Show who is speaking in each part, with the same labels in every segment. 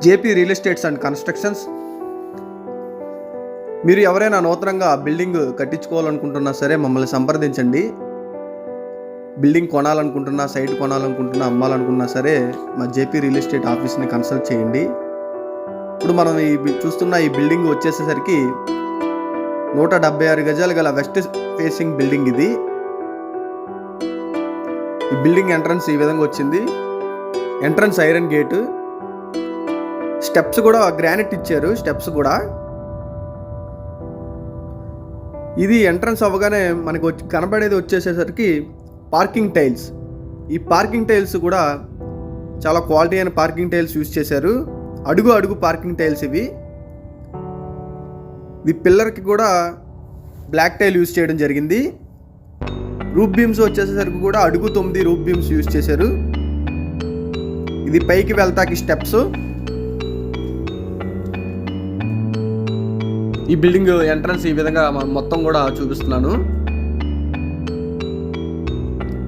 Speaker 1: JP real estates and constructions. మీరు ఎవరైనా నూతనంగా బిల్డింగ్ కట్టించుకోవాలనుకుంటున్నా సరే మమ్మల్ని సంప్రదించండి. బిల్డింగ్ కొనాలనుకుంటున్నా, సైట్ కొనాలనుకుంటున్నా, అమ్మాలనుకున్నా సరే మా జేపీ రియల్ ఎస్టేట్ ఆఫీస్ని కన్సల్ట్ చేయండి. ఇప్పుడు మనం చూస్తున్న ఈ బిల్డింగ్ వచ్చేసేసరికి 176 గజాలు గల వెస్ట్ ఫేసింగ్ బిల్డింగ్ ఇది. ఈ బిల్డింగ్ ఎంట్రన్స్ ఈ విధంగా వచ్చింది. ఎంట్రన్స్ ఐరన్ గేటు, స్టెప్స్ కూడా గ్రానైట్ ఇచ్చారు. స్టెప్స్ కూడా ఇది ఎంట్రన్స్ అవ్వగానే మనకు కనబడేది వచ్చేసేసరికి పార్కింగ్ టైల్స్. ఈ పార్కింగ్ టైల్స్ కూడా చాలా క్వాలిటీ అయిన పార్కింగ్ టైల్స్ యూజ్ చేశారు. అడుగు అడుగు పార్కింగ్ టైల్స్ ఇవి. ఇది పిల్లర్కి కూడా బ్లాక్ టైల్ యూజ్ చేయడం జరిగింది. రూఫ్ బీమ్స్ వచ్చేసేసరికి కూడా అడుగు 9 రూఫ్ బీమ్స్ యూజ్ చేశారు. ఇది పైకి వెళ్తాకి స్టెప్స్. ఈ బిల్డింగ్ ఎంట్రన్స్ ఈ విధంగా మొత్తం కూడా చూపిస్తున్నాను.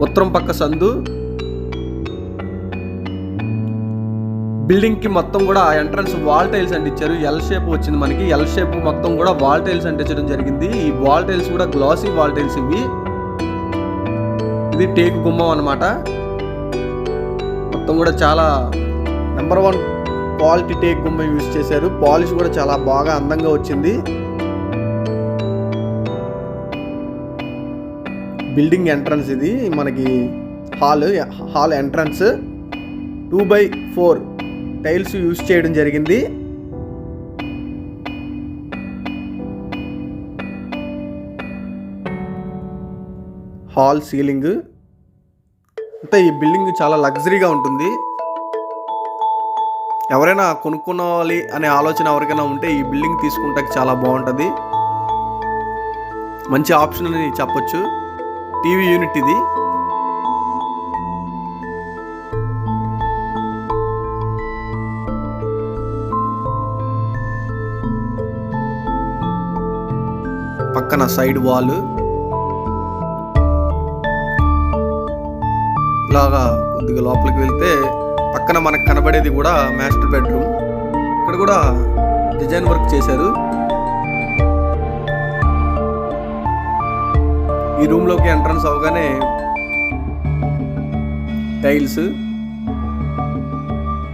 Speaker 1: ఉత్తరం పక్క సందు. బిల్డింగ్కి మొత్తం కూడా ఎంట్రన్స్ వాల్ టైల్స్ అంటించారు. ఎల్ షేప్ వచ్చింది మనకి. ఎల్ షేప్ మొత్తం కూడా వాల్ టైల్స్ అంటించడం జరిగింది. ఈ వాల్ టైల్స్ కూడా గ్లాసీ వాల్ టైల్స్ ఇవి. ఇది టేకు గుమ్మం అన్నమాట. మొత్తం కూడా చాలా నెంబర్ 1 క్వాలిటీ టేక్ గుమ్మం యూజ్ చేశారు. పాలిష్ కూడా చాలా బాగా అందంగా వచ్చింది. బిల్డింగ్ ఎంట్రన్స్ ఇది మనకి హాల్ ఎంట్రన్స్ 2/4 టైల్స్ యూజ్ చేయడం జరిగింది. హాల్ సీలింగ్ అంతా ఈ బిల్డింగ్ చాలా లగ్జరీగా ఉంటుంది. ఎవరైనా కొనుక్కోవాలి అనే ఆలోచన ఎవరికైనా ఉంటే ఈ బిల్డింగ్ తీసుకుంటే చాలా బాగుంటుంది. మంచి ఆప్షన్ అని చెప్పొచ్చు. టీవీ యూనిట్ ఇది. పక్కన సైడ్ వాల్ ఇలాగా కొద్దిగా లోపలికి వెళ్తే పక్కన మనకు కనబడేది కూడా మాస్టర్ బెడ్రూమ్. ఇక్కడ కూడా డిజైన్ వర్క్ చేశారు. ఈ రూమ్లోకి ఎంట్రన్స్ అవగానే టైల్స్,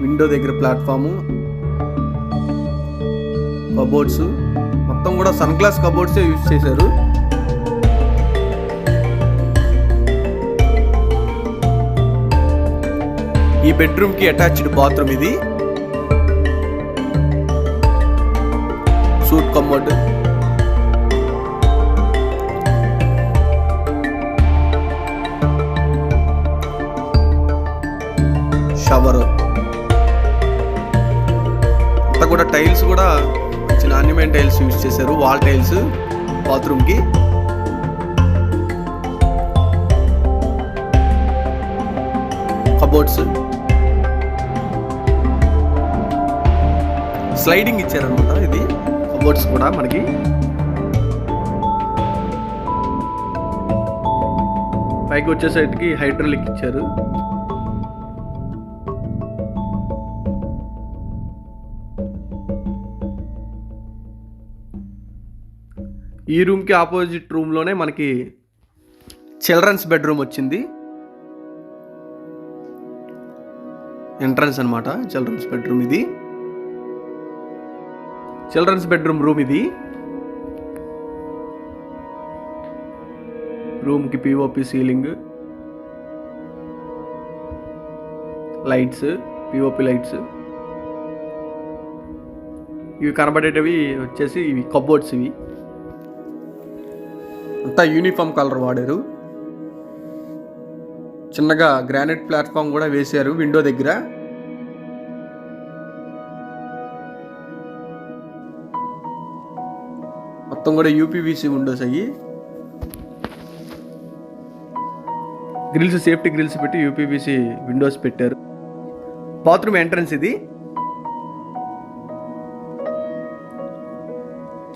Speaker 1: విండో దగ్గర ప్లాట్ఫాము, కబోర్డ్స్ మొత్తం కూడా సన్ గ్లాస్ కబోర్డ్సే యూజ్ చేశారు. ఈ బెడ్రూమ్కి అటాచ్డ్ బాత్రూమ్ ఇది. సూట్ కమోడ్, షవర్ అంతా కూడా టైల్స్ కూడా మంచి నాణ్యమైన టైల్స్ యూజ్ చేశారు. వాల్ టైల్స్ బాత్రూమ్కి. కబోర్డ్స్ స్లైడింగ్ ఇచ్చారనమాట. ఇది కబోర్డ్స్ కూడా మనకి. పైకి వచ్చేసరికి హైడ్రాలిక్ ఇచ్చారు. ఈ రూమ్కి ఆపోజిట్ రూమ్లోనే మనకి చిల్డ్రన్స్ బెడ్రూమ్ వచ్చింది. ఎంట్రన్స్ అనమాట చిల్డ్రన్స్ బెడ్రూమ్ ఇది. చిల్డ్రన్స్ బెడ్రూమ్ రూమ్ ఇది. రూమ్కి POP ceiling, lights, POP lights. ఇవి కనబడేటవి వచ్చేసి ఇవి కబోర్డ్స్. ఇవి అంతా యూనిఫామ్ కలర్ వాడారు. చిన్నగా గ్రానైట్ ప్లాట్ఫామ్ కూడా వేశారు విండో దగ్గర. మొత్తం కూడా యూపీవీసీ విండోస్ అయ్యి. గ్రిల్స్, సేఫ్టీ గ్రిల్స్ పెట్టి యూపీవీసీ విండోస్ పెట్టారు. బాత్రూమ్ ఎంట్రన్స్ ఇది.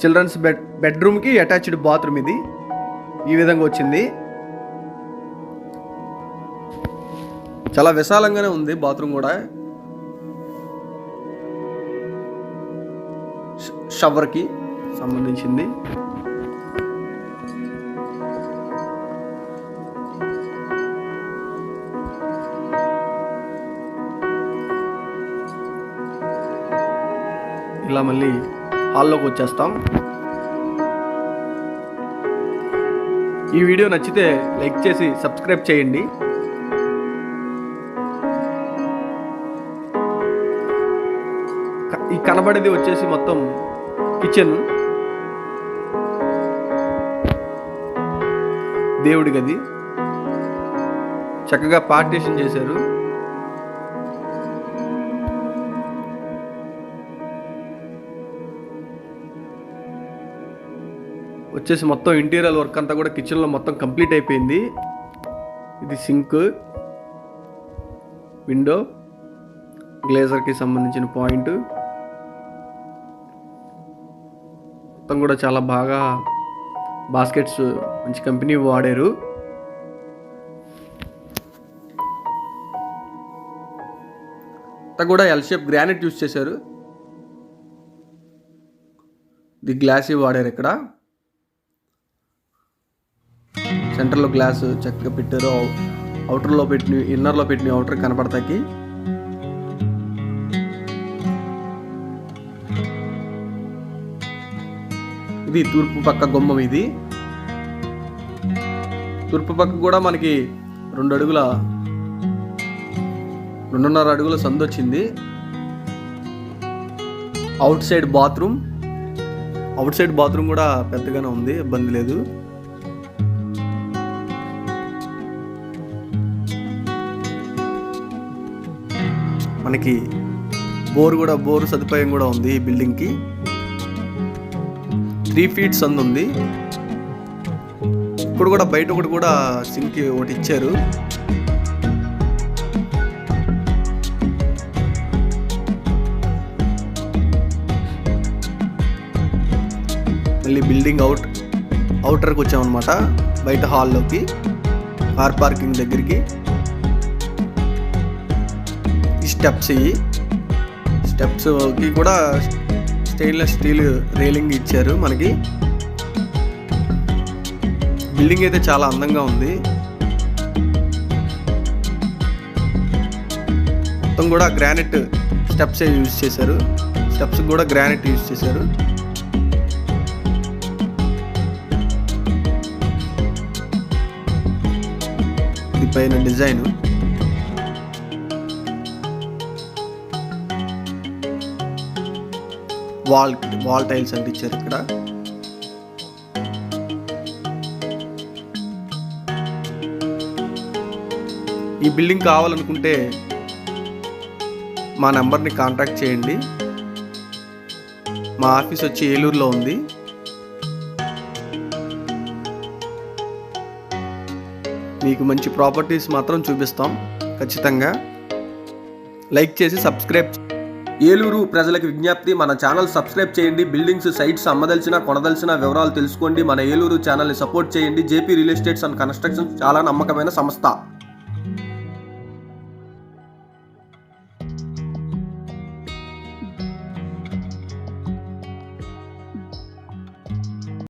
Speaker 1: చిల్డ్రన్స్ బెడ్రూమ్కి అటాచ్డ్ బాత్రూమ్ ఇది. ఈ విధంగా వచ్చింది. చాలా విశాలంగానే ఉంది బాత్రూమ్ కూడా. షవర్కి సంబంధించింది. ఇలా మళ్ళీ హాల్లోకి వచ్చేస్తాం. ఈ వీడియో నచ్చితే లైక్ చేసి సబ్స్క్రైబ్ చేయండి. ఈ కనబడేది వచ్చేసి మొత్తం కిచెన్, దేవుడి గది చక్కగా పార్టీషన్ చేశారు. వచ్చేసి మొత్తం ఇంటీరియర్ వర్క్ అంతా కూడా కిచెన్లో మొత్తం కంప్లీట్ అయిపోయింది. ఇది సింక్, విండో, గ్లేజర్కి సంబంధించిన పాయింట్ మొత్తం కూడా చాలా బాగా బాస్కెట్స్ మంచి కంపెనీ వాడారు. అంతా కూడా ఎల్ షేప్ గ్రానైట్ యూజ్ చేశారు. ఇది గ్లాసీ వాడారు. ఇక్కడ సెంటర్లో గ్లాస్ చక్కగా పెట్టారు. అవుటర్లో పెట్టిన, ఇన్నర్లో పెట్టిన అవుటర్ కనపడతాకి. ఇది తూర్పు పక్క గుమ్మం. ఇది తూర్పు పక్క కూడా మనకి 2.5 అడుగుల సందు వచ్చింది. అవుట్ సైడ్ బాత్రూమ్ కూడా పెద్దగానే ఉంది, ఇబ్బంది లేదు. మనకి బోరు సదుపాయం కూడా ఉంది. ఈ బిల్డింగ్కి 3 feet సందు ఉంది. ఇప్పుడు కూడా బయట ఒకటి కూడా సింక్ ఒకటి ఇచ్చారు. మళ్ళీ బిల్డింగ్ అవుటర్కి వచ్చామన్నమాట. బయట హాల్లోకి, కార్ పార్కింగ్ దగ్గరికి. స్టెప్స్కి కూడా స్టెయిన్లెస్ స్టీల్ రైలింగ్ ఇచ్చారు మనకి. బిల్డింగ్ అయితే చాలా అందంగా ఉంది. మొత్తం కూడా గ్రానైట్ స్టెప్స్ యూజ్ చేశారు. స్టెప్స్ కూడా గ్రానైట్ యూజ్ చేశారు. ఇది పైన డిజైన్. వాల్ టైల్స్ అంటించారు ఇక్కడ. ఈ బిల్డింగ్ కావాలనుకుంటే మా నెంబర్ని కాంటాక్ట్ చేయండి. మా ఆఫీస్ వచ్చి ఏలూరులో ఉంది. మీకు మంచి ప్రాపర్టీస్ మాత్రం చూపిస్తాం ఖచ్చితంగా. లైక్ చేసి సబ్స్క్రైబ్. ఏలూరు ప్రజలకు విజ్ఞప్తి, మన ఛానల్ సబ్స్క్రైబ్ చేయండి. బిల్డింగ్స్, సైట్స్ అమ్మదలిచిన, కొనదలిచిన వివరాలు తెలుసుకోండి. మన ఏలూరు ఛానల్ని సపోర్ట్ చేయండి. JP real estates and construction చాలా నమ్మకమైన సంస్థ.